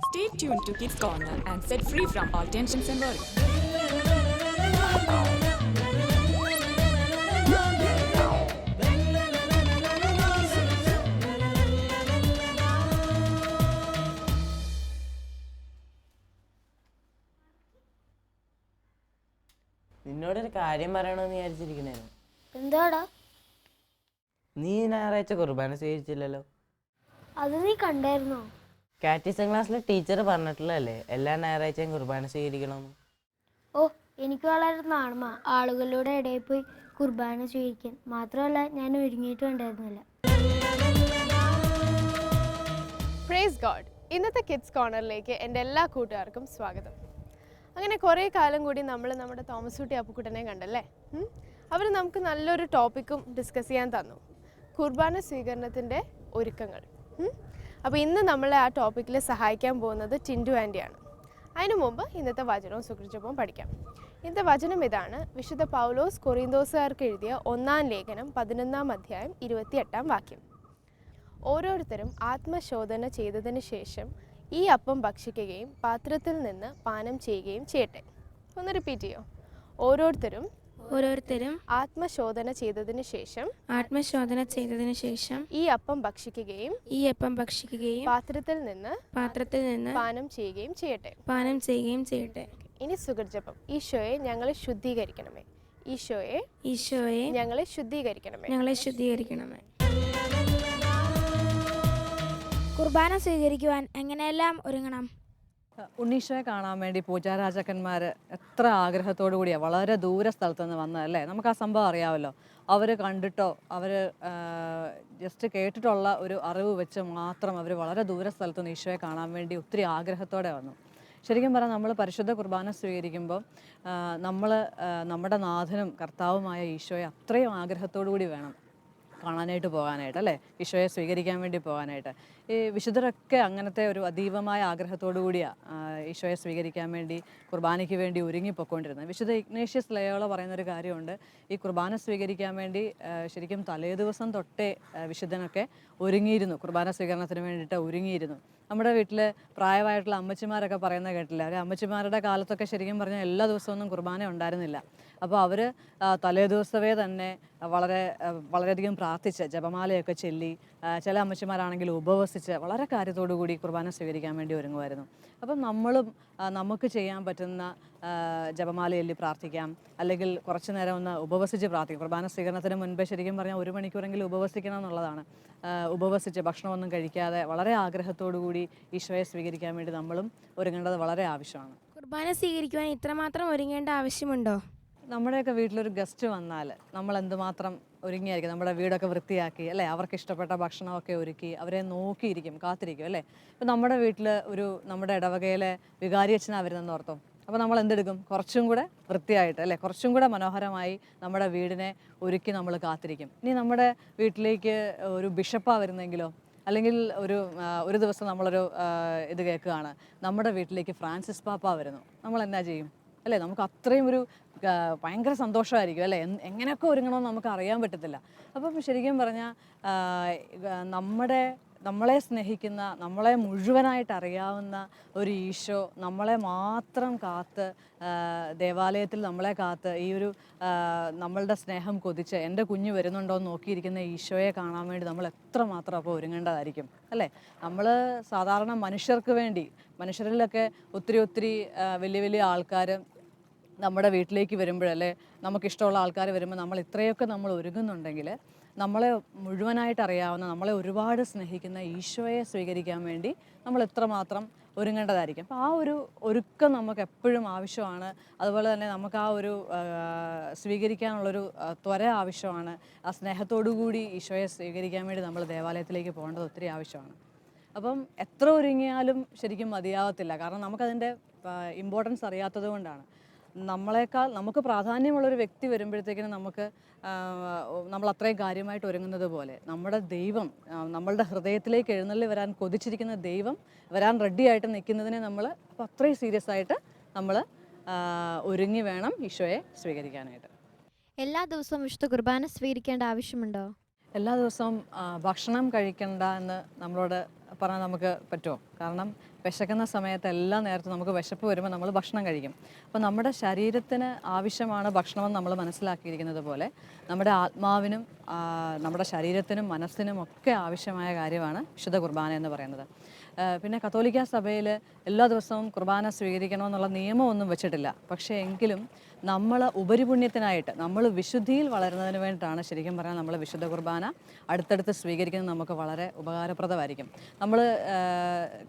Stay tuned to Kids Corner and set free from all tensions and worries. നിന്നോടൊരു കാര്യം പറയണമെന്ന് വിചാരിച്ചിരിക്കണേനു. എന്താടാ? നീ ഞായറാഴ്ച കുർബാന സ്വീകരിച്ചില്ലല്ലോ. അത് നീ കണ്ടായിരുന്നോ? കാറ്റിസം ക്ലാസ്സിൽ ടീച്ചർ പറഞ്ഞിട്ടുള്ളതല്ലേ എല്ലാ ഞായറാഴ്ചയും കുർബാന സ്വീകരിക്കണമെന്ന്. ഓ, എനിക്ക് വളരെ നാണമാ ആളുകളുടെ ഇടയിൽ പോയി കുർബാന സ്വീകരിക്കാൻ. മാത്രമല്ല, ഞാൻ ഒരുങ്ങിയിട്ടും ഉണ്ടായിരുന്നില്ല. Praise God. ഇന്നത്തെ കിഡ്സ് കോർണറിലേക്ക് എൻ്റെ എല്ലാ കൂട്ടുകാർക്കും സ്വാഗതം. അങ്ങനെ കുറേ കാലം കൂടി നമ്മൾ നമ്മുടെ തോമസ് കുട്ടി അപ്പുക്കുട്ടനെ കണ്ടല്ലേ. അവർ നമുക്ക് നല്ലൊരു ടോപ്പിക്കും ഡിസ്കസ് ചെയ്യാൻ തന്നു, കുർബാന സ്വീകരണത്തിൻ്റെ ഒരുക്കങ്ങൾ. അപ്പോൾ ഇന്ന് നമ്മളെ ആ ടോപ്പിക്കിൽ സഹായിക്കാൻ പോകുന്നത് ടിൻഡു ആൻറ്റിയാണ്. അതിനു മുമ്പ് ഇന്നത്തെ വചനവും സുകൃതവും പഠിക്കാം. ഇന്നത്തെ വചനം ഇതാണ്. വിശുദ്ധ പൗലോസ് കൊറിന്തോസുകാർക്ക് എഴുതിയ 1-ാം ലേഖനം 11-ാം അധ്യായം 28-ാം വാക്യം. ഓരോരുത്തരും ആത്മശോധന ചെയ്തതിന് ശേഷം ഈ അപ്പം ഭക്ഷിക്കുകയും പാത്രത്തിൽ നിന്ന് പാനം ചെയ്യുകയും ചെയ്യട്ടെ. ഒന്ന് റിപ്പീറ്റ് ചെയ്യോ. ഓരോരുത്തരും ആത്മശോധന ചെയ്തതിന് ശേഷം ഈ അപ്പം ഭക്ഷിക്കുകയും പാത്രത്തിൽ നിന്ന് പാനം ചെയ്യുകയും ചെയ്യട്ടെ. ഇനി സുഗർജപം. ഈശോയെ ഞങ്ങളെ ശുദ്ധീകരിക്കണമേ. ഈശോയെ ഞങ്ങളെ ശുദ്ധീകരിക്കണമേ. കുർബാന സ്വീകരിക്കുവാൻ എങ്ങനെയെല്ലാം ഒരുങ്ങണം? ഉണ്ണീശോയെ കാണാൻ വേണ്ടി പൂജാരാജാക്കന്മാർ എത്ര ആഗ്രഹത്തോടു കൂടിയാണ് വളരെ ദൂര സ്ഥലത്ത് നിന്ന് വന്നതല്ലേ. നമുക്ക് ആ സംഭവം അറിയാമല്ലോ. അവർ കണ്ടിട്ടോ അവർ ജസ്റ്റ് കേട്ടിട്ടുള്ള ഒരു അറിവ് വെച്ച് മാത്രം അവർ വളരെ ദൂര സ്ഥലത്ത് നിന്ന് ഈശോയെ കാണാൻ വേണ്ടി ഒത്തിരി ആഗ്രഹത്തോടെ വന്നു. ശരിക്കും പറഞ്ഞാൽ നമ്മൾ പരിശുദ്ധ കുർബാന സ്വീകരിക്കുമ്പോൾ നമ്മൾ നമ്മുടെ നാഥനും കർത്താവുമായ ഈശോയെ അത്രയും ആഗ്രഹത്തോടു കൂടി വേണം കാണാനായിട്ട് പോകാനായിട്ട്, അല്ലേ, ഈശോയെ സ്വീകരിക്കാൻ വേണ്ടി പോകാനായിട്ട്. ഈ വിശുദ്ധരൊക്കെ അങ്ങനത്തെ ഒരു അതീവമായ ആഗ്രഹത്തോടു കൂടിയാണ് ഈശോയെ സ്വീകരിക്കാൻ വേണ്ടി കുർബാനയ്ക്ക് വേണ്ടി ഒരുങ്ങിപ്പോയിക്കൊണ്ടിരുന്നത്. വിശുദ്ധ ഇഗ്നേഷ്യസ് ലയോള പറയുന്നൊരു കാര്യമുണ്ട്. ഈ കുർബാന സ്വീകരിക്കാൻ വേണ്ടി ശരിക്കും തലേ ദിവസം തൊട്ടേ വിശുദ്ധനൊക്കെ ഒരുങ്ങിയിരുന്നു, കുർബാന സ്വീകരണത്തിന് വേണ്ടിയിട്ട് ഒരുങ്ങിയിരുന്നു. നമ്മുടെ വീട്ടിൽ പ്രായമായിട്ടുള്ള അമ്മച്ചിമാരൊക്കെ പറയുന്നത് കേട്ടില്ല. അവർ അമ്മച്ചിമാരുടെ കാലത്തൊക്കെ ശരിക്കും പറഞ്ഞാൽ എല്ലാ ദിവസമൊന്നും കുർബാന ഉണ്ടായിരുന്നില്ല. അപ്പോൾ അവർ തലേ ദിവസമേ തന്നെ വളരെയധികം പ്രാർത്ഥിച്ച് ജപമാലയൊക്കെ ചൊല്ലി, ചില അമ്മച്ചിമാരാണെങ്കിൽ ഉപവസിച്ച് വളരെ കാര്യത്തോടു കൂടി കുർബാന സ്വീകരിക്കാൻ വേണ്ടി ഒരുങ്ങുമായിരുന്നു. അപ്പം നമ്മളും നമുക്ക് ചെയ്യാൻ പറ്റുന്ന ജപമാല ചൊല്ലി പ്രാർത്ഥിക്കാം, അല്ലെങ്കിൽ കുറച്ച് നേരം ഒന്ന് ഉപവസിച്ച് പ്രാർത്ഥിക്കാം. കുർബാന സ്വീകരണത്തിന് മുൻപേ ശരിക്കും പറഞ്ഞാൽ 1 മണിക്കൂറെങ്കിലും ഉപവസിക്കണം എന്നുള്ളതാണ്. ഉപവസിച്ച് ഭക്ഷണമൊന്നും കഴിക്കാതെ വളരെ ആഗ്രഹത്തോടു കൂടി ഈശോയെ സ്വീകരിക്കാൻ വേണ്ടി നമ്മളും ഒരുങ്ങേണ്ടത് വളരെ ആവശ്യമാണ്. കുർബാന സ്വീകരിക്കുവാൻ ഇത്രമാത്രം ഒരുങ്ങേണ്ട ആവശ്യമുണ്ടോ? നമ്മുടെയൊക്കെ വീട്ടിലൊരു ഗസ്റ്റ് വന്നാൽ നമ്മൾ എന്തുമാത്രം ഒരുങ്ങിയായിരിക്കും. നമ്മുടെ വീടൊക്കെ വൃത്തിയാക്കി, അല്ലേ, അവർക്ക് ഇഷ്ടപ്പെട്ട ഭക്ഷണമൊക്കെ ഒരുക്കി അവരെ നോക്കിയിരിക്കും, കാത്തിരിക്കും, അല്ലേ. ഇപ്പം നമ്മുടെ വീട്ടിൽ നമ്മുടെ ഇടവകയിലെ വികാരി അച്ഛനാണ് വരുന്നതെന്ന് ഓർത്തോ. അപ്പോൾ നമ്മൾ എന്തെടുക്കും? കുറച്ചും കൂടെ വൃത്തിയായിട്ട്, അല്ലേ, കുറച്ചും കൂടെ മനോഹരമായി നമ്മുടെ വീടിനെ ഒരുക്കി നമ്മൾ കാത്തിരിക്കും. ഇനി നമ്മുടെ വീട്ടിലേക്ക് ഒരു ബിഷപ്പാണ് വരുന്നെങ്കിലോ, അല്ലെങ്കിൽ ഒരു ദിവസം നമ്മളൊരു ഇത് കേൾക്കുകയാണ്, നമ്മുടെ വീട്ടിലേക്ക് ഫ്രാൻസിസ് പാപ്പ വരുന്നു, നമ്മൾ എന്നാ ചെയ്യും, അല്ലേ? നമുക്ക് അത്രയും ഒരു ഭയങ്കര സന്തോഷമായിരിക്കും, അല്ലേ. എങ്ങനെയൊക്കെ ഒരുങ്ങണമെന്ന് നമുക്ക് അറിയാൻ പറ്റത്തില്ല. അപ്പം ശരിക്കും പറഞ്ഞാൽ നമ്മളെ സ്നേഹിക്കുന്ന, നമ്മളെ മുഴുവനായിട്ട് അറിയാവുന്ന ഒരു ഈശോ നമ്മളെ മാത്രം കാത്ത്, ദേവാലയത്തിൽ നമ്മളെ കാത്ത്, ഈ ഒരു നമ്മളുടെ സ്നേഹം കൊതിച്ച് എൻ്റെ കുഞ്ഞ് വരുന്നുണ്ടോ എന്ന് നോക്കിയിരിക്കുന്ന ഈശോയെ കാണാൻ വേണ്ടി നമ്മൾ എത്രമാത്രം അപ്പോൾ ഒരുങ്ങേണ്ടതായിരിക്കും, അല്ലേ. നമ്മൾ സാധാരണ മനുഷ്യരിലൊക്കെ ഒത്തിരി വലിയ വലിയ ആൾക്കാർ നമ്മുടെ വീട്ടിലേക്ക് വരുമ്പോഴല്ലേ, നമുക്കിഷ്ടമുള്ള ആൾക്കാർ വരുമ്പോൾ നമ്മൾ ഇത്രയൊക്കെ നമ്മൾ ഒരുങ്ങുന്നുണ്ടെങ്കിൽ, നമ്മളെ മുഴുവനായിട്ട് അറിയാവുന്ന, നമ്മളെ ഒരുപാട് സ്നേഹിക്കുന്ന ഈശോയെ സ്വീകരിക്കാൻ വേണ്ടി നമ്മൾ എത്രമാത്രം ഒരുങ്ങേണ്ടതായിരിക്കും. അപ്പോൾ ആ ഒരു ഒരുക്കം നമുക്ക് എപ്പോഴും ആവശ്യമാണ്. അതുപോലെ തന്നെ നമുക്ക് ആ ഒരു സ്വീകരിക്കാനുള്ളൊരു ത്വര ആവശ്യമാണ്. ആ സ്നേഹത്തോടു കൂടി ഈശോയെ സ്വീകരിക്കാൻ വേണ്ടി നമ്മൾ ദേവാലയത്തിലേക്ക് പോകേണ്ടത് ഒത്തിരി ആവശ്യമാണ്. അപ്പം എത്ര ഒരുങ്ങിയാലും ശരിക്കും മതിയാവത്തില്ല. കാരണം നമുക്കതിൻ്റെ ഇമ്പോർട്ടൻസ് അറിയാത്തത് കൊണ്ടാണ്. നമുക്ക് പ്രാധാന്യമുള്ളൊരു വ്യക്തി വരുമ്പോഴത്തേക്കിനും നമ്മൾ അത്രയും കാര്യമായിട്ട് ഒരുങ്ങുന്നത് പോലെ നമ്മുടെ ദൈവം, നമ്മളുടെ ഹൃദയത്തിലേക്ക് എഴുന്നള്ളി വരാൻ കൊതിച്ചിരിക്കുന്ന ദൈവം വരാൻ റെഡിയായിട്ട് നിൽക്കുന്നതിനെ നമ്മൾ അപ്പോൾ അത്രയും സീരിയസ് ആയിട്ട് നമ്മൾ ഒരുങ്ങി വേണം ഈശോയെ സ്വീകരിക്കാനായിട്ട്. എല്ലാ ദിവസവും വിശുദ്ധ കുർബാന സ്വീകരിക്കേണ്ട ആവശ്യമുണ്ടോ? എല്ലാ ദിവസവും ഭക്ഷണം കഴിക്കണ്ട എന്ന് നമ്മളോട് പറഞ്ഞാൽ നമുക്ക് പറ്റുമോ? കാരണം വിശക്കുന്ന സമയത്ത് എല്ലാ നേരത്തും നമുക്ക് വിശപ്പ് വരുമ്പോൾ നമ്മൾ ഭക്ഷണം കഴിക്കും. അപ്പോൾ നമ്മുടെ ശരീരത്തിന് ആവശ്യമാണ് ഭക്ഷണമെന്ന് നമ്മൾ മനസ്സിലാക്കിയിരിക്കുന്നത് പോലെ നമ്മുടെ ആത്മാവിനും നമ്മുടെ ശരീരത്തിനും മനസ്സിനും ഒക്കെ ആവശ്യമായ കാര്യമാണ് വിശുദ്ധ കുർബാന എന്ന് പറയുന്നത്. പിന്നെ കത്തോലിക്ക സഭയിൽ എല്ലാ ദിവസവും കുർബാന സ്വീകരിക്കണമെന്നുള്ള നിയമമൊന്നും വെച്ചിട്ടില്ല. പക്ഷേ എങ്കിലും നമ്മൾ ഉപരിപുണ്യത്തിനായിട്ട് നമ്മൾ വിശുദ്ധിയിൽ വളരുന്നതിന് വേണ്ടിയിട്ടാണ് ശരിക്കും പറഞ്ഞാൽ നമ്മൾ വിശുദ്ധ കുർബാന അടുത്തടുത്ത് സ്വീകരിക്കുന്നത് നമുക്ക് വളരെ ഉപകാരപ്രദമായിരിക്കും. നമ്മൾ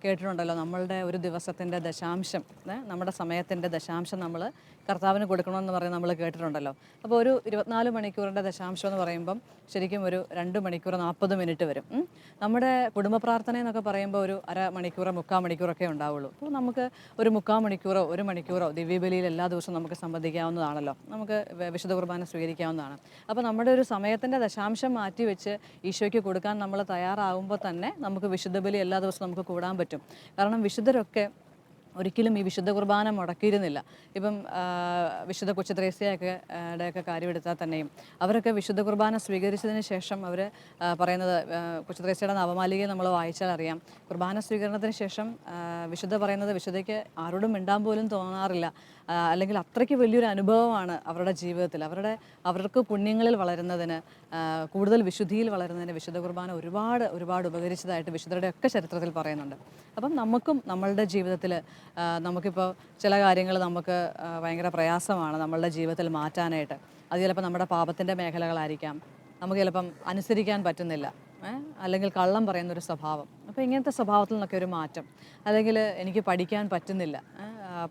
കേട്ടിട്ടുണ്ടല്ലോ, നമ്മളുടെ ഒരു ദിവസത്തിൻ്റെ ദശാംശം, നമ്മുടെ സമയത്തിൻ്റെ ദശാംശം നമ്മൾ കർത്താവിന് കൊടുക്കണമെന്ന് പറഞ്ഞ് നമ്മൾ കേട്ടിട്ടുണ്ടല്ലോ. അപ്പോൾ ഒരു 24 മണിക്കൂറിൻ്റെ ദശാംശം എന്ന് പറയുമ്പം ശരിക്കും ഒരു 2 മണിക്കൂർ 40 മിനിറ്റ് വരും. നമ്മുടെ കുടുംബ പ്രാർത്ഥന എന്നൊക്കെ പറയുമ്പോൾ ഒരു അര മണിക്കൂറോ 3/4 മണിക്കൂറൊക്കെ ഉണ്ടാവുള്ളൂ. അപ്പോൾ നമുക്ക് ഒരു 3/4 മണിക്കൂറോ 1 മണിക്കൂറോ ദിവ്യബലിയിൽ എല്ലാ ദിവസവും നമുക്ക് സംബന്ധിക്കാവുന്നതാണല്ലോ, നമുക്ക് വിശുദ്ധ കുർബാന സ്വീകരിക്കാവുന്നതാണ്. അപ്പോൾ നമ്മുടെ ഒരു സമയത്തിൻ്റെ ദശാംശം മാറ്റി വെച്ച് ഈശോയ്ക്ക് കൊടുക്കാൻ നമ്മൾ തയ്യാറാകുമ്പോൾ തന്നെ നമുക്ക് വിശുദ്ധ ബലി എല്ലാ ദിവസവും നമുക്ക് കൂടാൻ പറ്റും. കാരണം വിശുദ്ധരൊക്കെ ഒരിക്കലും ഈ വിശുദ്ധ കുർബാന മുടക്കിയിരുന്നില്ല. ഇപ്പം വിശുദ്ധ കൊച്ചു ത്രേസ്യയൊക്കെ ടെയൊക്കെ കാര്യമെടുത്താൽ തന്നെയും അവരൊക്കെ വിശുദ്ധ കുർബാന സ്വീകരിച്ചതിന് ശേഷം അവർ പറയുന്നത്, കൊച്ചു ത്രേസ്യയുടെ നവമാലികയെ നമ്മൾ വായിച്ചാൽ അറിയാം, കുർബാന സ്വീകരണത്തിന് ശേഷം വിശുദ്ധ പറയുന്നത് വിശുദ്ധയ്ക്ക് ആരോടും മിണ്ടാൻ പോലും തോന്നാറില്ല. അല്ലെങ്കിൽ അത്രയ്ക്ക് വലിയൊരു അനുഭവമാണ് അവരുടെ ജീവിതത്തിൽ. അവർക്ക് പുണ്യങ്ങളിൽ വളരുന്നതിന്, കൂടുതൽ വിശുദ്ധിയിൽ വളരുന്നതിന് വിശുദ്ധ കുർബാന ഒരുപാട് ഉപകരിച്ചതായിട്ട് വിശുദ്ധരുടെ ഒക്കെ ചരിത്രത്തിൽ പറയുന്നുണ്ട്. അപ്പം നമുക്കും നമ്മളുടെ ജീവിതത്തിൽ നമുക്കിപ്പോൾ ചില കാര്യങ്ങൾ നമുക്ക് ഭയങ്കര പ്രയാസമാണ് നമ്മളുടെ ജീവിതത്തിൽ മാറ്റാനായിട്ട്. അത് ചിലപ്പോൾ നമ്മുടെ പാപത്തിൻ്റെ മേഖലകളായിരിക്കാം, നമുക്ക് ചിലപ്പം അനുസരിക്കാൻ പറ്റുന്നില്ല, അല്ലെങ്കിൽ കള്ളം പറയുന്നൊരു സ്വഭാവം. അപ്പോൾ ഇങ്ങനത്തെ സ്വഭാവത്തിൽ നിന്നൊക്കെ ഒരു മാറ്റം, അല്ലെങ്കിൽ എനിക്ക് പഠിക്കാൻ പറ്റുന്നില്ല,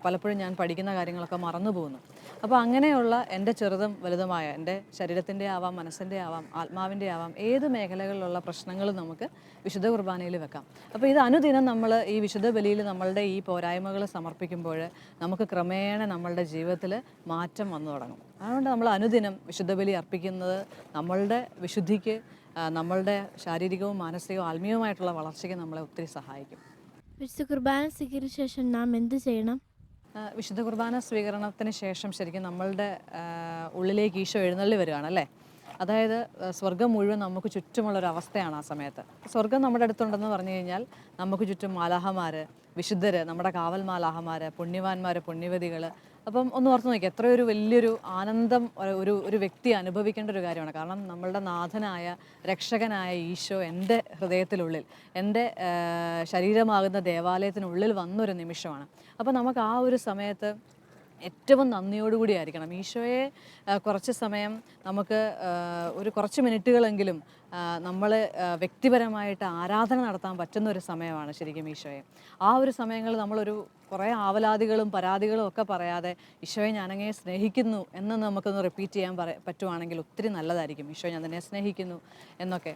പലപ്പോഴും ഞാൻ പഠിക്കുന്ന കാര്യങ്ങളൊക്കെ മറന്നു പോകുന്നു. അപ്പോൾ അങ്ങനെയുള്ള എൻ്റെ ചെറുതും വലുതുമായ എൻ്റെ ശരീരത്തിൻ്റെ ആവാം, മനസ്സിൻ്റെ ആവാം, ആത്മാവിൻ്റെ ആവാം, ഏത് മേഖലകളിലുള്ള പ്രശ്നങ്ങളും നമുക്ക് വിശുദ്ധ കുർബാനയിൽ വെക്കാം. അപ്പോൾ ഇത് അനുദിനം നമ്മൾ ഈ വിശുദ്ധ ബലിയിൽ നമ്മളുടെ ഈ പോരായ്മകൾ സമർപ്പിക്കുമ്പോൾ നമുക്ക് ക്രമേണ നമ്മളുടെ ജീവിതത്തിൽ മാറ്റം വന്നു തുടങ്ങും. അതുകൊണ്ട് നമ്മൾ അനുദിനം വിശുദ്ധ ബലി അർപ്പിക്കുന്നത് നമ്മളുടെ വിശുദ്ധിക്ക്, നമ്മളുടെ ശാരീരികവും മാനസികവും ആത്മീയവുമായിട്ടുള്ള വളർച്ചയ്ക്ക് നമ്മളെ ഒത്തിരി സഹായിക്കും. വിശുദ്ധ കുർബാന സ്വീകരിച്ച ശേഷം നാം എന്ത് ചെയ്യണം? വിശുദ്ധ കുർബാന സ്വീകരണത്തിന് ശേഷം ശരിക്കും നമ്മളുടെ ഉള്ളിലേക്ക് ഈശോ എഴുന്നള്ളി വരികയാണ് അല്ലേ. അതായത് സ്വർഗം മുഴുവൻ നമുക്ക് ചുറ്റുമുള്ളൊരവസ്ഥയാണ് ആ സമയത്ത്. സ്വർഗം നമ്മുടെ അടുത്തുണ്ടെന്ന് പറഞ്ഞു കഴിഞ്ഞാൽ നമുക്ക് ചുറ്റും മാലാഹമാർ, വിശുദ്ധർ, നമ്മുടെ കാവൽ മാലാഹമാർ, പുണ്യവാന്മാർ, പുണ്യവതികൾ. അപ്പം ഒന്ന് ഓർത്ത് നോക്കി, എത്രയൊരു വലിയൊരു ആനന്ദം ഒരു വ്യക്തി അനുഭവിക്കേണ്ട ഒരു കാര്യമാണ്. കാരണം നമ്മളുടെ നാഥനായ രക്ഷകനായ ഈശോ എൻ്റെ ഹൃദയത്തിനുള്ളിൽ, എൻ്റെ ശരീരമാകുന്ന ദേവാലയത്തിനുള്ളിൽ വന്നൊരു നിമിഷമാണ്. അപ്പോൾ നമുക്ക് ആ ഒരു സമയത്ത് ഏറ്റവും നന്ദിയോടുകൂടി ആയിരിക്കണം. ഈശോയെ കുറച്ച് സമയം നമുക്ക് കുറച്ച് മിനിറ്റുകളെങ്കിലും നമ്മൾ വ്യക്തിപരമായിട്ട് ആരാധന നടത്താൻ പറ്റുന്ന ഒരു സമയമാണ് ശരിക്കും ഈശോയെ. ആ ഒരു സമയങ്ങളിൽ നമ്മളൊരു കുറേ ആവലാതികളും പരാതികളും ഒക്കെ പറയാതെ ഈശോയെ ഞാനങ്ങനെ സ്നേഹിക്കുന്നു എന്ന് നമുക്കൊന്ന് റിപ്പീറ്റ് ചെയ്യാൻ പറ്റുവാണെങ്കിൽ ഒത്തിരി നല്ലതായിരിക്കും. ഈശോ ഞാൻ തന്നെ സ്നേഹിക്കുന്നു എന്നൊക്കെ.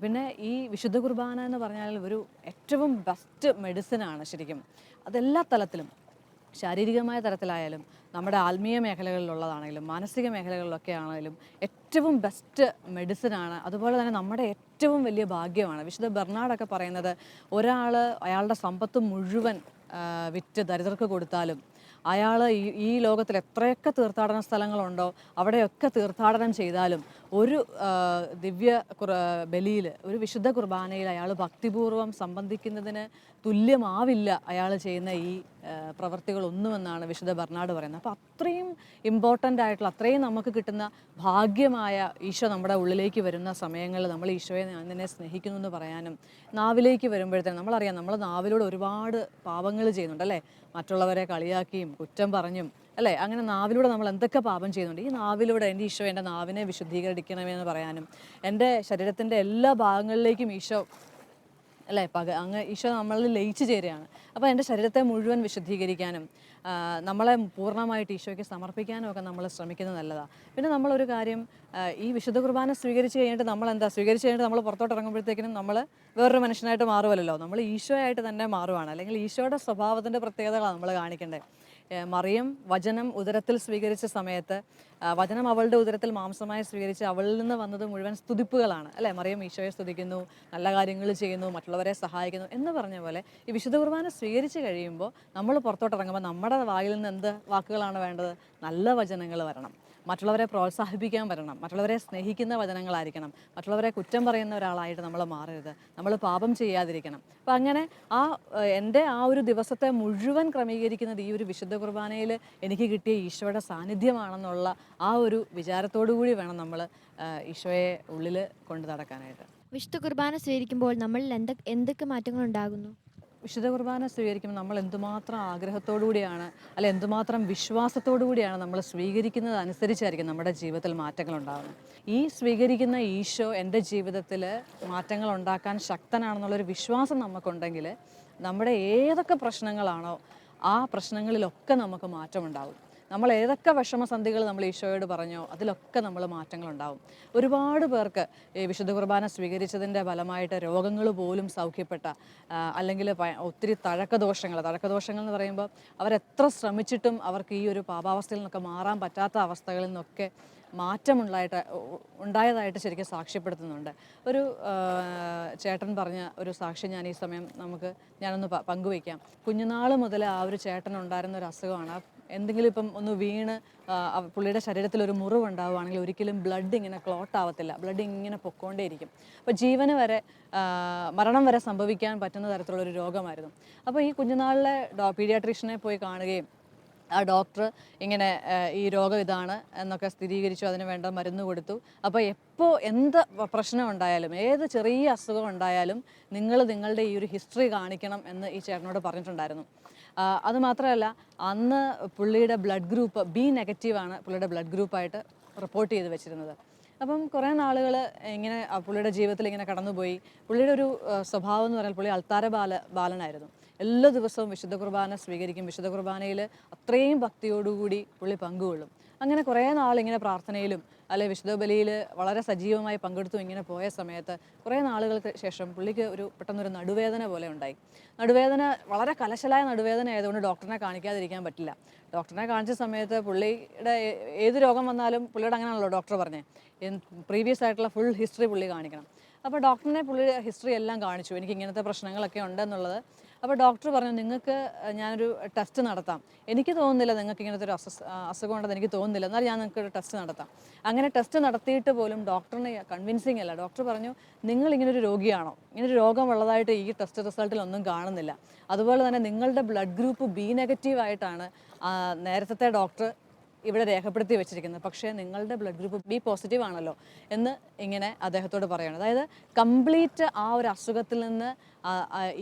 പിന്നെ ഈ വിശുദ്ധ കുർബാന എന്ന് പറഞ്ഞാൽ ഒരു ഏറ്റവും ബെസ്റ്റ് മെഡിസിനാണ് ശരിക്കും. അതെല്ലാ തലത്തിലും, ശാരീരികമായ തലത്തിലായാലും നമ്മുടെ ആത്മീയ മേഖലകളിലുള്ളതാണെങ്കിലും മാനസിക മേഖലകളിലൊക്കെ ആണെങ്കിലും ഏറ്റവും ബെസ്റ്റ് മെഡിസിനാണ്. അതുപോലെ തന്നെ നമ്മുടെ ഏറ്റവും വലിയ ഭാഗ്യമാണ്. വിശുദ്ധ ബെർണാഡൊക്കെ പറയുന്നത്, ഒരാൾ അയാളുടെ സമ്പത്ത് മുഴുവൻ വിറ്റ് ദരിദ്രർക്ക് കൊടുത്താലും അയാൾ ഈ ലോകത്തിൽ എത്രയൊക്കെ തീർത്ഥാടന സ്ഥലങ്ങളുണ്ടോ അവിടെയൊക്കെ തീർത്ഥാടനം ചെയ്താലും ഒരു ദിവ്യ ബലിയിൽ, ഒരു വിശുദ്ധ കുർബാനയിൽ അയാൾ ഭക്തിപൂർവ്വം സംബന്ധിക്കുന്നതിന് തുല്യമാവില്ല അയാൾ ചെയ്യുന്ന ഈ പ്രവർത്തികളൊന്നുമെന്നാണ് വിശുദ്ധ ബെർണാഡ് പറയുന്നത്. അപ്പോൾ അത്രയും ഇമ്പോർട്ടൻ്റ് ആയിട്ടുള്ള, അത്രയും നമുക്ക് കിട്ടുന്ന ഭാഗ്യമായ ഈശോ നമ്മുടെ ഉള്ളിലേക്ക് വരുന്ന സമയങ്ങളിൽ നമ്മൾ ഈശോയെ ഞാൻ നിന്നെ സ്നേഹിക്കുന്നു എന്ന് പറയാനും, നാവിലേക്ക് വരുമ്പോഴത്തേനും നമ്മളറിയാം, നമ്മൾ നാവിലൂടെ ഒരുപാട് പാപങ്ങൾ ചെയ്യുന്നുണ്ട് അല്ലേ. മറ്റുള്ളവരെ കളിയാക്കിയും കുറ്റം പറഞ്ഞും അല്ലേ, അങ്ങനെ നാവിലൂടെ നമ്മൾ എന്തൊക്കെ പാപം ചെയ്യുന്നുണ്ട്. ഈ നാവിലൂടെ എൻ്റെ ഈശോ എൻ്റെ നാവിനെ വിശുദ്ധീകരിക്കണമെന്ന് പറയാനും, എൻ്റെ ശരീരത്തിൻ്റെ എല്ലാ ഭാഗങ്ങളിലേക്കും ഈശോ അല്ലേ അങ്ങ് ഈശോ നമ്മളിൽ ലയിച്ചു ചേരുകയാണ്. അപ്പോൾ എൻ്റെ ശരീരത്തെ മുഴുവൻ വിശുദ്ധീകരിക്കാനും നമ്മളെ പൂർണ്ണമായിട്ട് ഈശോയ്ക്ക് സമർപ്പിക്കാനും ഒക്കെ നമ്മൾ ശ്രമിക്കുന്നത് നല്ലതാണ്. പിന്നെ നമ്മളൊരു കാര്യം, ഈ വിശുദ്ധ കുർബാന സ്വീകരിച്ച് കഴിഞ്ഞിട്ട് സ്വീകരിച്ച് കഴിഞ്ഞിട്ട് നമ്മൾ പുറത്തോട്ട് ഇറങ്ങുമ്പോഴത്തേക്കിനും നമ്മൾ വേറൊരു മനുഷ്യനായിട്ട് മാറുമല്ലോ. നമ്മൾ ഈശോയായിട്ട് തന്നെ മാറുവാണ്, അല്ലെങ്കിൽ ഈശോയുടെ സ്വഭാവത്തിൻ്റെ പ്രത്യേകതകളാണ് നമ്മൾ കാണിക്കേണ്ടത്. മറിയം വചനം ഉദരത്തിൽ സ്വീകരിച്ച സമയത്ത്, വചനം അവളുടെ ഉദരത്തിൽ മാംസമായി സ്വീകരിച്ച് അവളിൽ നിന്ന് വന്നത് മുഴുവൻ സ്തുതിപ്പുകളാണ് അല്ലേ. മറിയം ഈശോയെ സ്തുതിക്കുന്നു, നല്ല കാര്യങ്ങൾ ചെയ്യുന്നു, മറ്റുള്ളവരെ സഹായിക്കുന്നു എന്ന് പറഞ്ഞ പോലെ ഈ വിശുദ്ധ കുർബാന സ്വീകരിച്ച് കഴിയുമ്പോൾ നമ്മൾ പുറത്തോട്ട് ഇറങ്ങുമ്പോൾ നമ്മുടെ വായിൽ നിന്ന് എന്ത് വാക്കുകളാണ് വേണ്ടത്? നല്ല വചനങ്ങൾ വരണം. മറ്റുള്ളവരെ പ്രോത്സാഹിപ്പിക്കാൻ വരണം, മറ്റുള്ളവരെ സ്നേഹിക്കുന്ന വചനങ്ങളായിരിക്കണം, മറ്റുള്ളവരെ കുറ്റം പറയുന്ന ഒരാളായിട്ട് നമ്മൾ മാറരുത്, നമ്മൾ പാപം ചെയ്യാതിരിക്കണം. അപ്പം അങ്ങനെ എൻ്റെ ആ ഒരു ദിവസത്തെ മുഴുവൻ ക്രമീകരിക്കുന്നത് ഈ ഒരു വിശുദ്ധ കുർബാനയിൽ എനിക്ക് കിട്ടിയ ഈശോയുടെ സാന്നിധ്യമാണെന്നുള്ള ആ ഒരു വിചാരത്തോടു കൂടി വേണം നമ്മൾ ഈശോയെ ഉള്ളിൽ കൊണ്ടു നടക്കാനായിട്ട്. വിശുദ്ധ കുർബാന സ്വീകരിക്കുമ്പോൾ നമ്മളിൽ എന്തൊക്കെ മാറ്റങ്ങൾ ഉണ്ടാകുന്നു? വിശുദ്ധ കുർബാന സ്വീകരിക്കുമ്പോൾ നമ്മൾ എന്തുമാത്രം ആഗ്രഹത്തോടു കൂടിയാണ്, അല്ല എന്തുമാത്രം വിശ്വാസത്തോടു കൂടിയാണ് നമ്മൾ സ്വീകരിക്കുന്നത് അനുസരിച്ചായിരിക്കും നമ്മുടെ ജീവിതത്തിൽ മാറ്റങ്ങൾ ഉണ്ടാകുന്നത്. ഈ സ്വീകരിക്കുന്ന ഈശോ എൻ്റെ ജീവിതത്തിൽ മാറ്റങ്ങൾ ഉണ്ടാക്കാൻ ശക്തനാണെന്നുള്ളൊരു വിശ്വാസം നമുക്കുണ്ടെങ്കിൽ നമ്മുടെ ഏതൊക്കെ പ്രശ്നങ്ങളാണോ ആ പ്രശ്നങ്ങളിലൊക്കെ നമുക്ക് മാറ്റമുണ്ടാകും. നമ്മൾ ഏതൊക്കെ വിഷമസന്ധികൾ നമ്മൾ ഈശോയോട് പറഞ്ഞോ അതിലൊക്കെ നമ്മൾ മാറ്റങ്ങളുണ്ടാവും. ഒരുപാട് പേർക്ക് ഈ വിശുദ്ധ കുർബാന സ്വീകരിച്ചതിൻ്റെ ഫലമായിട്ട് രോഗങ്ങൾ പോലും സൗഖ്യപ്പെട്ട, അല്ലെങ്കിൽ ഒത്തിരി തഴക്കദോഷങ്ങൾ എന്ന് പറയുമ്പോൾ അവരെത്ര ശ്രമിച്ചിട്ടും അവർക്ക് ഈ ഒരു പാപാവസ്ഥയിൽ നിന്നൊക്കെ മാറാൻ പറ്റാത്ത അവസ്ഥകളിൽ നിന്നൊക്കെ ഉണ്ടായതായിട്ട് ശരിക്കും സാക്ഷ്യപ്പെടുത്തുന്നുണ്ട്. ഒരു ചേട്ടൻ പറഞ്ഞ ഒരു സാക്ഷ്യം ഞാൻ ഈ സമയം ഞാനൊന്ന് പങ്കുവയ്ക്കാം. കുഞ്ഞുനാൾ മുതൽ ആ ഒരു ചേട്ടനുണ്ടായിരുന്ന ഒരു അസുഖമാണ്. എന്തെങ്കിലും ഇപ്പം ഒന്ന് വീണ് പുള്ളിയുടെ ശരീരത്തിൽ ഒരു മുറിവുണ്ടാവുകയാണെങ്കിൽ ഒരിക്കലും ബ്ലഡ് ഇങ്ങനെ ക്ലോട്ട് ആവത്തില്ല, ബ്ലഡ് ഇങ്ങനെ പൊക്കോണ്ടേയിരിക്കും. അപ്പോൾ ജീവന് വരെ മരണം വരെ സംഭവിക്കാൻ പറ്റുന്ന തരത്തിലുള്ളൊരു രോഗമായിരുന്നു. അപ്പോൾ ഈ കുഞ്ഞുനാളിലെ പീഡിയാട്രീഷ്യനെ പോയി കാണുകയും ആ ഡോക്ടർ ഇങ്ങനെ ഈ രോഗം ഇതാണ് എന്നൊക്കെ സ്ഥിരീകരിച്ചു, അതിന് വേണ്ട മരുന്ന് കൊടുത്തു. അപ്പോൾ എപ്പോൾ എന്ത് പ്രശ്നം ഉണ്ടായാലും, ഏത് ചെറിയ അസുഖം ഉണ്ടായാലും നിങ്ങളുടെ ഈ ഒരു ഹിസ്റ്ററി കാണിക്കണം എന്ന് ഈ ചേട്ടനോട് പറഞ്ഞിട്ടുണ്ടായിരുന്നു. അതുമാത്രമല്ല, അന്ന് പുള്ളിയുടെ ബ്ലഡ് ഗ്രൂപ്പ് ബി നെഗറ്റീവാണ് പുള്ളിയുടെ ബ്ലഡ് ഗ്രൂപ്പായിട്ട് റിപ്പോർട്ട് ചെയ്ത് വെച്ചിരുന്നത്. അപ്പം കുറേ നാളുകൾ ഇങ്ങനെ പുള്ളിയുടെ ജീവിതത്തിൽ ഇങ്ങനെ കടന്നുപോയി. പുള്ളിയുടെ ഒരു സ്വഭാവം എന്ന് പറഞ്ഞാൽ പുള്ളി അൾത്താര ബാലനായിരുന്നു. എല്ലാ ദിവസവും വിശുദ്ധ കുർബാന സ്വീകരിക്കും, വിശുദ്ധ കുർബാനയിൽ അത്രയും ഭക്തിയോടുകൂടി പുള്ളി പങ്കുകൊള്ളും. അങ്ങനെ കുറേ നാളിങ്ങനെ പ്രാർത്ഥനയിലും അല്ലെ വിശുദ്ധ ബലിയിൽ വളരെ സജീവമായി പങ്കെടുത്തു ഇങ്ങനെ പോയ സമയത്ത് കുറേ നാളുകൾക്ക് ശേഷം പുള്ളിക്ക് പെട്ടെന്നൊരു നടുവേദന പോലെ ഉണ്ടായി. നടുവേദന വളരെ കലശലായ നടുവേദന ആയതുകൊണ്ട് ഡോക്ടറിനെ കാണിക്കാതിരിക്കാൻ പറ്റില്ല. ഡോക്ടറിനെ കാണിച്ച സമയത്ത് പുള്ളിയുടെ ഏത് രോഗം വന്നാലും പുള്ളിയുടെ അങ്ങനെയാണല്ലോ ഡോക്ടർ പറഞ്ഞത്, പ്രീവിയസ് ആയിട്ടുള്ള ഫുൾ ഹിസ്റ്ററി പുള്ളി കാണിക്കണം. അപ്പോൾ ഡോക്ടറിനെ പുള്ളിയുടെ ഹിസ്റ്ററി എല്ലാം കാണിച്ചു, എനിക്ക് ഇങ്ങനത്തെ പ്രശ്നങ്ങളൊക്കെ ഉണ്ടെന്നുള്ളത്. അപ്പോൾ ഡോക്ടർ പറഞ്ഞു, നിങ്ങൾക്ക് ഞാനൊരു ടെസ്റ്റ് നടത്താം, എനിക്ക് തോന്നുന്നില്ല നിങ്ങൾക്ക് ഇങ്ങനത്തെ ഒരു അസുഖം ഉണ്ടെന്ന് എനിക്ക് തോന്നുന്നില്ല, എന്നാൽ ഞാൻ നിങ്ങൾക്കൊരു ടെസ്റ്റ് നടത്താം. അങ്ങനെ ടെസ്റ്റ് നടത്തിയിട്ട് പോലും ഡോക്ടറിന് കൺവിൻസിങ് അല്ല. ഡോക്ടർ പറഞ്ഞു, നിങ്ങളിങ്ങനൊരു രോഗിയാണോ, ഇങ്ങനൊരു രോഗമുള്ളതായിട്ട് ഈ ടെസ്റ്റ് റിസൾട്ടിലൊന്നും കാണുന്നില്ല. അതുപോലെ തന്നെ നിങ്ങളുടെ ബ്ലഡ് ഗ്രൂപ്പ് ബി നെഗറ്റീവായിട്ടാണ് നേരത്തെ ഡോക്ടർ ഇവിടെ രേഖപ്പെടുത്തി വെച്ചിരിക്കുന്നത്, പക്ഷേ നിങ്ങളുടെ ബ്ലഡ് ഗ്രൂപ്പ് ബി പോസിറ്റീവ് ആണല്ലോ എന്ന് ഇങ്ങനെ അദ്ദേഹത്തോട് പറയണം. അതായത് കംപ്ലീറ്റ് ആ ഒരു അസുഖത്തിൽ നിന്ന്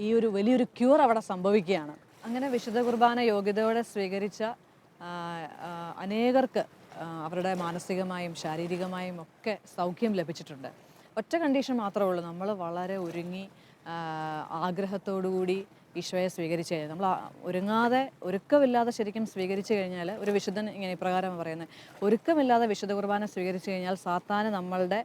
ഈ ഒരു വലിയൊരു ക്യൂർ അവിടെ സംഭവിക്കുകയാണ്. അങ്ങനെ വിശുദ്ധ കുർബാന യോഗ്യതയോടെ സ്വീകരിച്ച അനേകർക്ക് അവരുടെ മാനസികമായും ശാരീരികമായും ഒക്കെ സൗഖ്യം ലഭിച്ചിട്ടുണ്ട്. ഒറ്റ കണ്ടീഷൻ മാത്രമേ ഉള്ളൂ, നമ്മൾ വളരെ ഒരുങ്ങി ആഗ്രഹത്തോടുകൂടി ഈശോയെ സ്വീകരിച്ചു കഴിഞ്ഞാൽ, നമ്മൾ ഒരുക്കമില്ലാതെ ശരിക്കും സ്വീകരിച്ചു കഴിഞ്ഞാൽ, ഒരു വിശുദ്ധൻ ഇങ്ങനെ ഇപ്രകാരം പറയുന്നത്, ഒരുക്കമില്ലാതെ വിശുദ്ധ കുർബാന സ്വീകരിച്ചു കഴിഞ്ഞാൽ സാത്താന് നമ്മളുടെ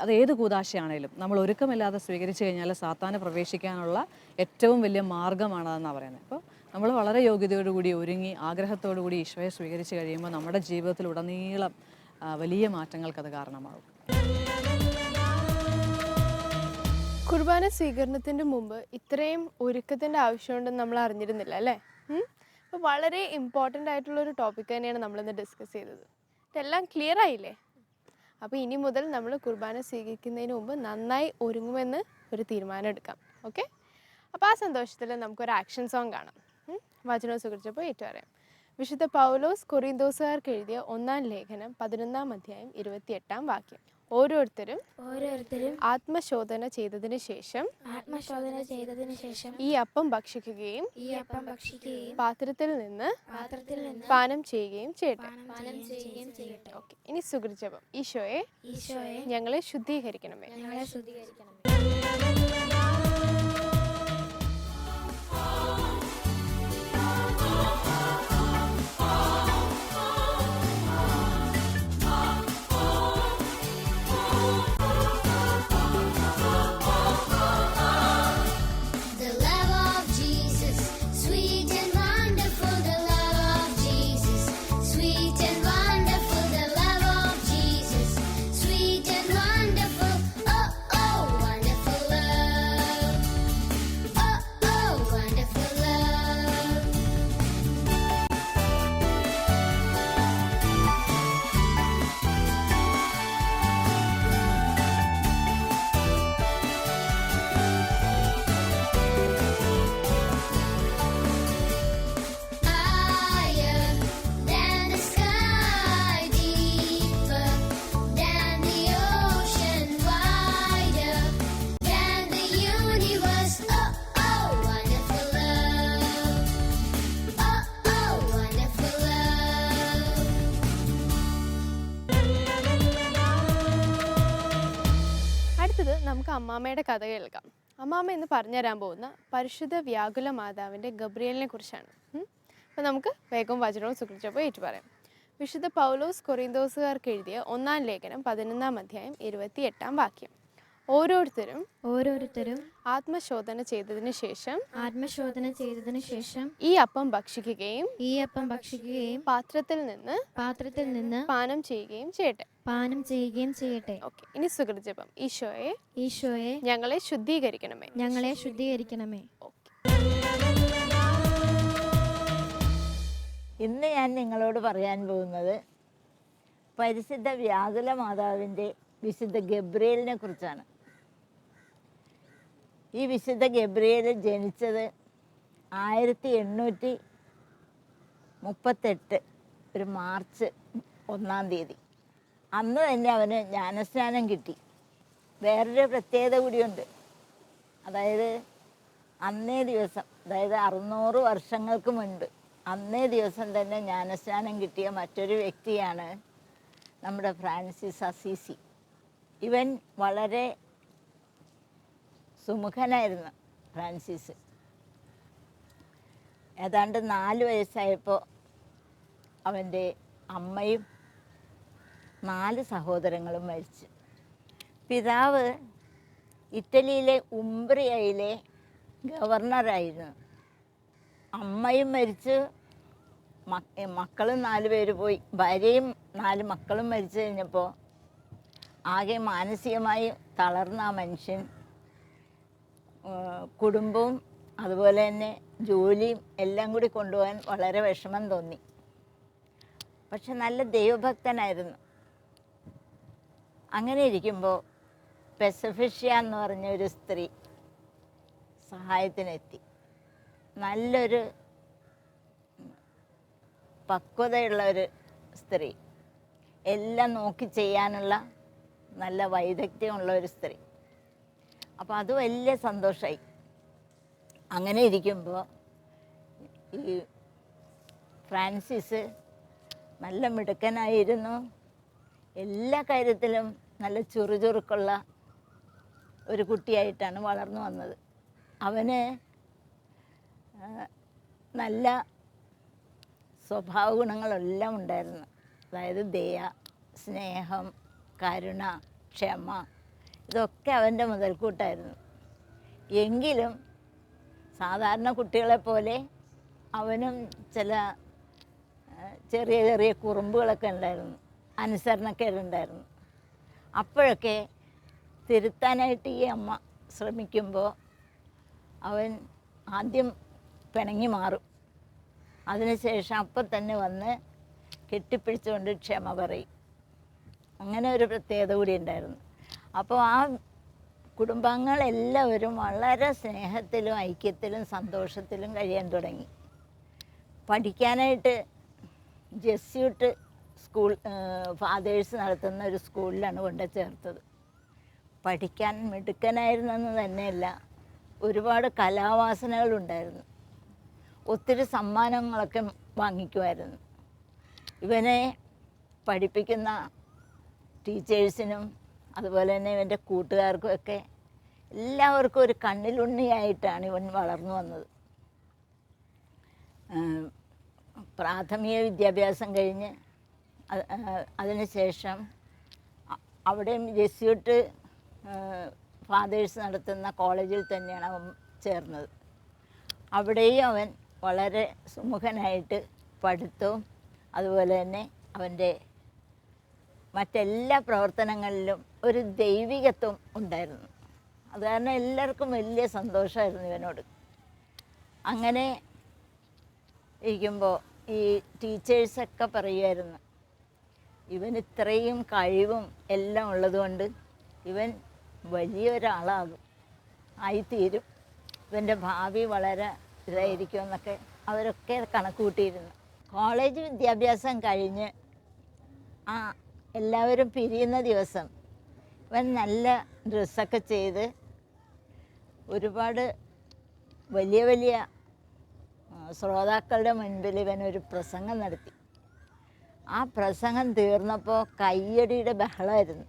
അത് ഏത് കൂദാശയാണേലും നമ്മൾ ഒരുക്കമില്ലാതെ സ്വീകരിച്ചു കഴിഞ്ഞാൽ സാത്താന് പ്രവേശിക്കാനുള്ള ഏറ്റവും വലിയ മാർഗ്ഗമാണതെന്നാണ് പറയുന്നത്. അപ്പോൾ നമ്മൾ വളരെ യോഗ്യതയോടുകൂടി ഒരുങ്ങി ആഗ്രഹത്തോടുകൂടി ഈശോയെ സ്വീകരിച്ചു കഴിയുമ്പോൾ നമ്മുടെ ജീവിതത്തിലുടനീളം വലിയ മാറ്റങ്ങൾക്കത് കാരണമാകും. കുർബാന സ്വീകരണത്തിൻ്റെ മുമ്പ് ഇത്രയും ഒരുക്കത്തിൻ്റെ ആവശ്യമുണ്ടെന്ന് നമ്മൾ അറിഞ്ഞിരുന്നില്ല അല്ലേ? അപ്പോൾ വളരെ ഇമ്പോർട്ടൻ്റ് ആയിട്ടുള്ളൊരു ടോപ്പിക് തന്നെയാണ് നമ്മളിന്ന് ഡിസ്കസ് ചെയ്തത്. ഇതെല്ലാം ക്ലിയർ ആയില്ലേ? അപ്പോൾ ഇനി മുതൽ നമ്മൾ കുർബാന സ്വീകരിക്കുന്നതിന് മുമ്പ് നന്നായി ഒരുങ്ങുമെന്ന് ഒരു തീരുമാനം എടുക്കാം. ഓക്കെ? അപ്പോൾ ആ സന്തോഷത്തിൽ നമുക്കൊരു ആക്ഷൻ സോങ് കാണാം. വചനം സുഖിച്ചപ്പോൾ ഏറ്റുപറയാം. വിശുദ്ധ പൗലോസ് കൊറിന്തോസുകാർക്ക് എഴുതിയ 1-ാം ലേഖനം 11-ാം അധ്യായം 28-ാം വാക്യം. ഓരോരുത്തരും ആത്മശോധന ചെയ്തതിന് ശേഷം ഈ അപ്പം ഭക്ഷിക്കുകയും പാത്രത്തിൽ നിന്ന് പാനം ചെയ്യുകയും ചെയ്യട്ടെ. ഓക്കെ, ഇനി സുകൃജപം. ഈശോയെ ഞങ്ങളെ ശുദ്ധീകരിക്കണമേ. Wonderful love. നമുക്ക് അമ്മാമ്മയുടെ കഥ കേൾക്കാം. അമ്മാമ്മ ഇന്ന് പറഞ്ഞുതരാൻ പോകുന്ന പരിശുദ്ധ വ്യാകുല മാതാവിൻ്റെ ഗബ്രിയേലിനെ കുറിച്ചാണ്. അപ്പോൾ നമുക്ക് വേഗം വചനവും സുഖിച്ചപ്പോൾ ഏറ്റുപറയാം. വിശുദ്ധ പൗലോസ് കൊറിന്തോസുകാർക്ക് എഴുതിയ 1-ാം ലേഖനം 11-ാം അധ്യായം 28-ാം വാക്യം. ഓരോരുത്തരും ആത്മശോധന ചെയ്തതിനു ശേഷം ഈ അപ്പം ഭക്ഷിക്കുകയും പാത്രത്തിൽ നിന്ന് പാനം ചെയ്യുകയും ചെയ്യട്ടെ. ഓക്കെ, ഇനി സുഹൃജപം. ഈശോയെ ഞങ്ങളെ ശുദ്ധീകരിക്കണമേ. ഇന്ന് ഞാൻ നിങ്ങളോട് പറയാൻ പോകുന്നത് പരിശുദ്ധ വ്യാകുല മാതാവിൻ്റെ വിശുദ്ധ ഗബ്രിയേലിനെ കുറിച്ചാണ്. ഈ വിശുദ്ധ ഗബ്രിയേൽ ജനിച്ചത് 1838 ഒരു മാർച്ച് 1-ാം തീയതി. അന്ന് തന്നെ അവന് ജ്ഞാനസ്നാനം കിട്ടി. വേറൊരു പ്രത്യേകത കൂടിയുണ്ട്. അതായത് അന്നേ ദിവസം, അതായത് 600 വർഷങ്ങൾക്ക് മുൻപ് അന്നേ ദിവസം തന്നെ ജ്ഞാനസ്നാനം കിട്ടിയ മറ്റൊരു വ്യക്തിയാണ് നമ്മുടെ ഫ്രാൻസിസ് അസീസി. ഇവൻ വളരെ സുമുഖനായിരുന്നു. ഫ്രാൻസിസ് ഏതാണ്ട് 4 വയസ്സായപ്പോൾ അവൻ്റെ അമ്മയും 4 സഹോദരങ്ങളും മരിച്ചു. പിതാവ് ഇറ്റലിയിലെ ഉംബ്രിയയിലെ ഗവർണറായിരുന്നു. അമ്മയും മരിച്ച്, മക്കളും 4 പേര് പോയി. ഭാര്യയും 4 മക്കളും മരിച്ചു കഴിഞ്ഞപ്പോൾ ആകെ മാനസികമായി തളർന്ന ആ മനുഷ്യൻ കുടുംബവും അതുപോലെ തന്നെ ജോലിയും എല്ലാം കൂടി കൊണ്ടുപോകാൻ വളരെ വിഷമം തോന്നി. പക്ഷെ നല്ല ദൈവഭക്തനായിരുന്നു. അങ്ങനെ ഇരിക്കുമ്പോൾ പെസഫിഷ്യ എന്ന് പറഞ്ഞ ഒരു സ്ത്രീ സഹായത്തിനെത്തി. നല്ലൊരു പക്വതയുള്ള ഒരു സ്ത്രീ, എല്ലാം നോക്കി ചെയ്യാനുള്ള നല്ല വൈദഗ്ധ്യമുള്ള ഒരു സ്ത്രീ. അപ്പോൾ അത് വലിയ സന്തോഷമായി. അങ്ങനെ ഇരിക്കുമ്പോൾ ഈ ഫ്രാൻസിസ് നല്ല മിടുക്കനായിരുന്നു. എല്ലാ കാര്യത്തിലും നല്ല ചുറുചുറുക്കുള്ള ഒരു കുട്ടിയായിട്ടാണ് വളർന്നു വന്നത്. അവന് നല്ല സ്വഭാവ ഗുണങ്ങളെല്ലാം ഉണ്ടായിരുന്നു. അതായത് ദയ, സ്നേഹം, കരുണ, ക്ഷമ, ഇതൊക്കെ അവൻ്റെ മുതൽക്കൂട്ടായിരുന്നു. എങ്കിലും സാധാരണ കുട്ടികളെപ്പോലെ അവനും ചില ചെറിയ ചെറിയ കുറുമ്പുകളൊക്കെ ഉണ്ടായിരുന്നു, അനുസരണക്കേടുണ്ടായിരുന്നു. അപ്പോഴൊക്കെ തിരുത്താനായിട്ട് ഈ അമ്മ ശ്രമിക്കുമ്പോൾ അവൻ ആദ്യം പിണങ്ങി മാറും. അതിനുശേഷം അപ്പം തന്നെ വന്ന് കെട്ടിപ്പിടിച്ചുകൊണ്ട് ക്ഷമ പറയും. അങ്ങനെ ഒരു പ്രത്യേകത കൂടി ഉണ്ടായിരുന്നു. അപ്പോൾ ആ കുടുംബാംഗങ്ങളെല്ലാവരും വളരെ സ്നേഹത്തിലും ഐക്യത്തിലും സന്തോഷത്തിലും കഴിയാൻ തുടങ്ങി. പഠിക്കാനായിട്ട് ജെസ്യൂട്ട് സ്കൂൾ ഫാദേഴ്സ് നടത്തുന്ന ഒരു സ്കൂളിലാണ് കൊണ്ട് ചേർത്തത്. പഠിക്കാൻ മിടുക്കനായിരുന്നെന്ന് തന്നെയല്ല, ഒരുപാട് കലാവാസനകളുണ്ടായിരുന്നു. ഒത്തിരി സമ്മാനങ്ങളൊക്കെ വാങ്ങിക്കുമായിരുന്നു. ഇവനെ പഠിപ്പിക്കുന്ന ടീച്ചേഴ്സിനും അതുപോലെ തന്നെ ഇവൻ്റെ കൂട്ടുകാർക്കും ഒക്കെ എല്ലാവർക്കും ഒരു കണ്ണിലുണ്ണിയായിട്ടാണ് ഇവൻ വളർന്നു വന്നത്. പ്രാഥമിക വിദ്യാഭ്യാസം കഴിഞ്ഞ് അതിനുശേഷം അവിടെയും ജെസ്യൂട്ട് ഫാദേഴ്സ് നടത്തുന്ന കോളേജിൽ തന്നെയാണ് അവൻ ചേർന്നത്. അവിടെയും അവൻ വളരെ സുമുഖനായിട്ട് പഠിത്തവും അതുപോലെ തന്നെ അവൻ്റെ മറ്റെല്ലാ പ്രവർത്തനങ്ങളിലും ഒരു ദൈവികത്വം ഉണ്ടായിരുന്നു. അത് കാരണം എല്ലാവർക്കും വലിയ സന്തോഷമായിരുന്നു ഇവനോട്. അങ്ങനെ ഇരിക്കുമ്പോൾ ഈ ടീച്ചേഴ്സൊക്കെ പറയുമായിരുന്നു, ഇവൻ ഇത്രയും കഴിവും എല്ലാം ഉള്ളതുകൊണ്ട് ഇവൻ വലിയൊരാളാകും, ആയിത്തീരും, ഇവൻ്റെ ഭാവി വളരെ ഇതായിരിക്കുമെന്നൊക്കെ അവരൊക്കെ കണക്ക് കൂട്ടിയിരുന്നു. കോളേജ് വിദ്യാഭ്യാസം കഴിഞ്ഞ് എല്ലാവരും പിരിയുന്ന ദിവസം ഇവൻ നല്ല ഡ്രസ്സൊക്കെ ചെയ്ത് ഒരുപാട് വലിയ വലിയ ശ്രോതാക്കളുടെ മുൻപിൽ ഇവനൊരു പ്രസംഗം നടത്തി. ആ പ്രസംഗം തീർന്നപ്പോൾ കയ്യടിയുടെ ബഹളമായിരുന്നു.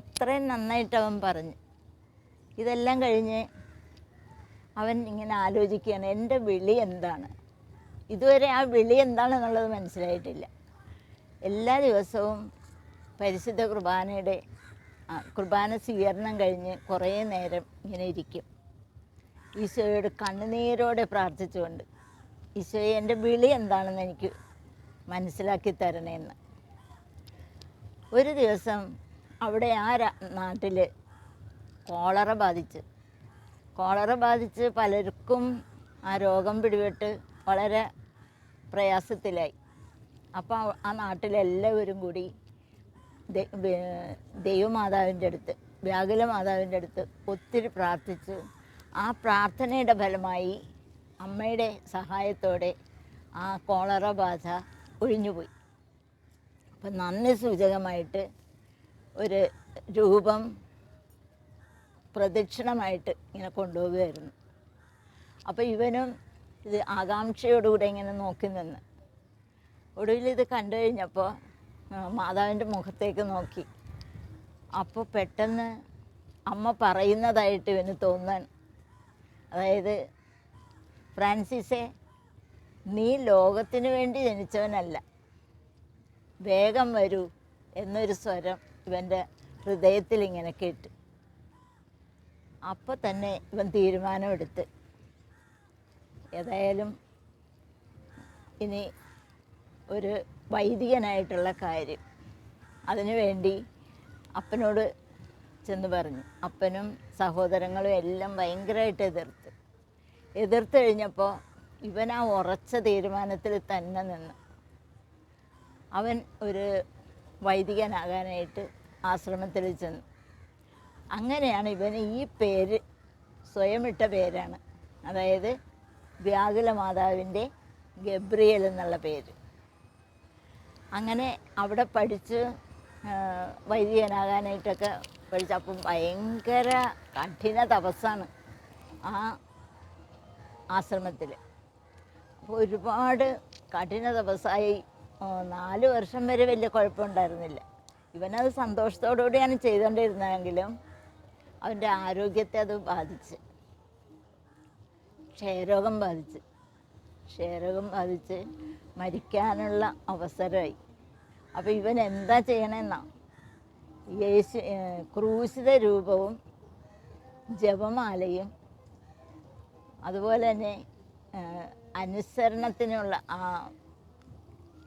അത്രയും നന്നായിട്ട് അവൻ പറഞ്ഞു. ഇതെല്ലാം കഴിഞ്ഞ് അവൻ ഇങ്ങനെ ആലോചിക്കുകയാണ്, എൻ്റെ വിളി എന്താണ്. ഇതുവരെ ആ വിളി എന്താണെന്നുള്ളത് മനസ്സിലായിട്ടില്ല. എല്ലാ ദിവസവും പരിശുദ്ധ കുർബാന സ്വീകരണം കഴിഞ്ഞ് കുറേ നേരം ഇങ്ങനെ ഇരിക്കും, ഈശോയോട് കണ്ണുനീരോടെ പ്രാർത്ഥിച്ചുകൊണ്ട്, ഈശോയെ എൻ്റെ വിളി എന്താണെന്ന് എനിക്ക് മനസ്സിലാക്കി തരണേന്ന്. ഒരു ദിവസം അവിടെ ആ നാട്ടിൽ കോളറ ബാധിച്ച് പലർക്കും ആ രോഗം പിടിപെട്ട് വളരെ പ്രയാസത്തിലായി. അപ്പോൾ ആ നാട്ടിലെല്ലാവരും കൂടി ദൈവമാതാവിൻ്റെ അടുത്ത്, വ്യാകുല മാതാവിൻ്റെ അടുത്ത് ഒത്തിരി പ്രാർത്ഥിച്ചു. ആ പ്രാർത്ഥനയുടെ ഫലമായി അമ്മയുടെ സഹായത്തോടെ ആ കോളറ ബാധ ഒഴിഞ്ഞുപോയി. അപ്പം നന്ദി സൂചകമായിട്ട് ഒരു രൂപം പ്രദക്ഷിണമായിട്ട് ഇങ്ങനെ കൊണ്ടുപോകുമായിരുന്നു. അപ്പോൾ ഇവനും ഇത് ആകാംക്ഷയോടുകൂടെ ഇങ്ങനെ നോക്കി നിന്ന്, ഒടുവിൽ ഇത് കണ്ടു കഴിഞ്ഞപ്പോൾ മാതാവിൻ്റെ മുഖത്തേക്ക് നോക്കി. അപ്പോൾ പെട്ടെന്ന് അമ്മ പറയുന്നതായിട്ട് ഇവന് തോന്നാണ്. അതായത്, ഫ്രാൻസിസേ, നീ ലോകത്തിന് വേണ്ടി ജനിച്ചവനല്ല, വേഗം വരൂ എന്നൊരു സ്വരം ഇവൻ്റെ ഹൃദയത്തിൽ ഇങ്ങനെ കേട്ടു. അപ്പോൾ തന്നെ ഇവൻ തീരുമാനമെടുത്ത്, ഏതായാലും ഇനി ഒരു വൈദികനായിട്ടുള്ള കാര്യം, അതിനുവേണ്ടി അപ്പനോട് ചെന്ന് പറഞ്ഞു. അപ്പനും സഹോദരങ്ങളും എല്ലാം ഭയങ്കരമായിട്ട് എതിർത്ത് കഴിഞ്ഞപ്പോൾ ഇവൻ ആ ഉറച്ച തീരുമാനത്തിൽ തന്നെ നിന്ന് അവൻ ഒരു വൈദികനാകാനായിട്ട് ആശ്രമത്തിൽ ചെന്നു. അങ്ങനെയാണ് ഇവന് ഈ പേര് സ്വയം ഇട്ട പേരാണ്. അതായത് വ്യാകുല മാതാവിൻ്റെ ഗബ്രിയേൽ എന്നുള്ള പേര്. അങ്ങനെ അവിടെ പഠിച്ച് വൈദികനാകാനായിട്ടൊക്കെ പഠിച്ചപ്പം ഭയങ്കര കഠിന തപസ്സാണ് ആ ആശ്രമത്തിൽ. അപ്പോൾ ഒരുപാട് കഠിന തപസ്സായി 4 വർഷം വരെ വലിയ കുഴപ്പമുണ്ടായിരുന്നില്ല. ഇവനത് സന്തോഷത്തോടുകൂടിയാണ് ചെയ്തുകൊണ്ടിരുന്നതെങ്കിലും അവൻ്റെ ആരോഗ്യത്തെ അത് ബാധിച്ച്, ക്ഷയരോഗം ബാധിച്ച് മരിക്കാനുള്ള അവസരമായി. അപ്പോൾ ഇവൻ എന്താ ചെയ്യണമെന്നാ, ക്രൂശിത രൂപവും ജപമാലയും അതുപോലെ തന്നെ അനുസരണത്തിനുള്ള ആ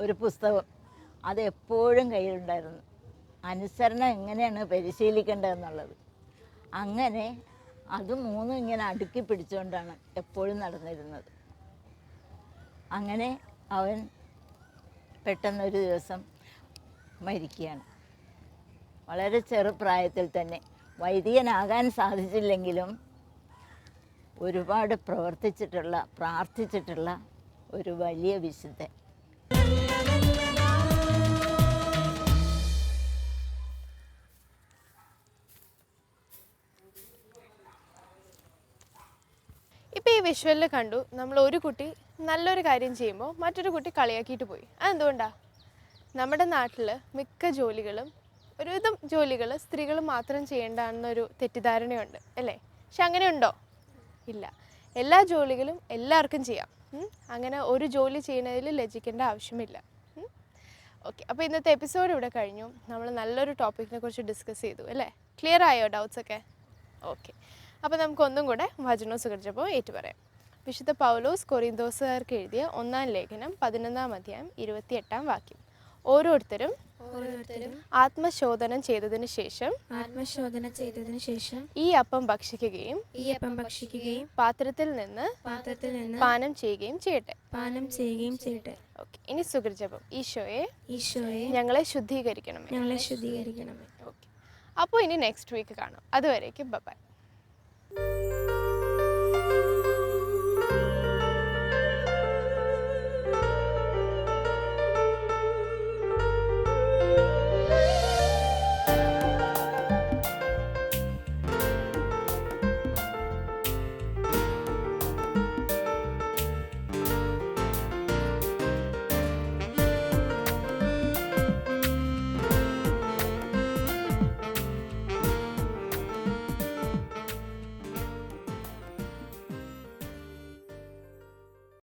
ഒരു പുസ്തകം അത് എപ്പോഴും കയ്യിലുണ്ടായിരുന്നു. അനുസരണം എങ്ങനെയാണ് പരിശീലിക്കേണ്ടതെന്നുള്ളത്. അങ്ങനെ അത് 3 ഇങ്ങനെ അടുക്കി പിടിച്ചുകൊണ്ടാണ് എപ്പോഴും നടന്നിരുന്നത്. അങ്ങനെ അവൻ പെട്ടെന്നൊരു ദിവസം മരിക്കുകയാണ്. വളരെ ചെറുപ്രായത്തിൽ തന്നെ. വൈദികനാകാൻ സാധിച്ചില്ലെങ്കിലും ഒരുപാട് പ്രാർത്ഥിച്ചിട്ടുള്ള ഒരു വലിയ വിശുദ്ധൻ. ഇപ്പോൾ ഈ വിഷ്വലിൽ കണ്ടു, നമ്മൾ ഒരു കുട്ടി നല്ലൊരു കാര്യം ചെയ്യുമ്പോൾ മറ്റൊരു കുട്ടി കളിയാക്കിയിട്ട് പോയി. അതെന്തുകൊണ്ടാണ്? നമ്മുടെ നാട്ടിൽ മിക്ക ജോലികളും, ഒരുവിധം ജോലികൾ സ്ത്രീകൾ മാത്രം ചെയ്യേണ്ടതെന്നൊരു തെറ്റിദ്ധാരണയുണ്ട് അല്ലേ? പക്ഷെ അങ്ങനെ ഉണ്ടോ? ഇല്ല. എല്ലാ ജോലികളും എല്ലാവർക്കും ചെയ്യാം. അങ്ങനെ ഒരു ജോലി ചെയ്യുന്നതിൽ ലജ്ജിക്കേണ്ട ആവശ്യമില്ല. ഓക്കെ, അപ്പോൾ ഇന്നത്തെ എപ്പിസോഡ് ഇവിടെ കഴിഞ്ഞു. നമ്മൾ നല്ലൊരു ടോപ്പിക്കിനെ കുറിച്ച് ഡിസ്കസ് ചെയ്തു അല്ലേ? ക്ലിയർ ആയോ ഡൗട്ട്സൊക്കെ? ഓക്കെ, അപ്പോൾ നമുക്കൊന്നും കൂടെ വചനവും സുഖിച്ചപ്പോൾ ഏറ്റുപറയാം. വിശുദ്ധ പൗലോസ് കൊറിന്തോസുകാർക്ക് എഴുതിയ 1-ാം ലേഖനം 11-ാം അധ്യായം 28-ാം വാക്യം. ഓരോരുത്തരും ആത്മശോധനം ചെയ്തതിനു ശേഷം ഈ അപ്പം ഭക്ഷിക്കുകയും പാത്രത്തിൽ നിന്ന് പാനം ചെയ്യുകയും ചെയ്യട്ടെ. ഓക്കെ, ഇനി സുഖജപം. ഈശോയെ ഞങ്ങളെ ശുദ്ധീകരിക്കണമേ. ഓക്കെ, അപ്പോൾ ഇനി നെക്സ്റ്റ് വീക്ക് കാണാം. അതുവരേക്കും ബൈ.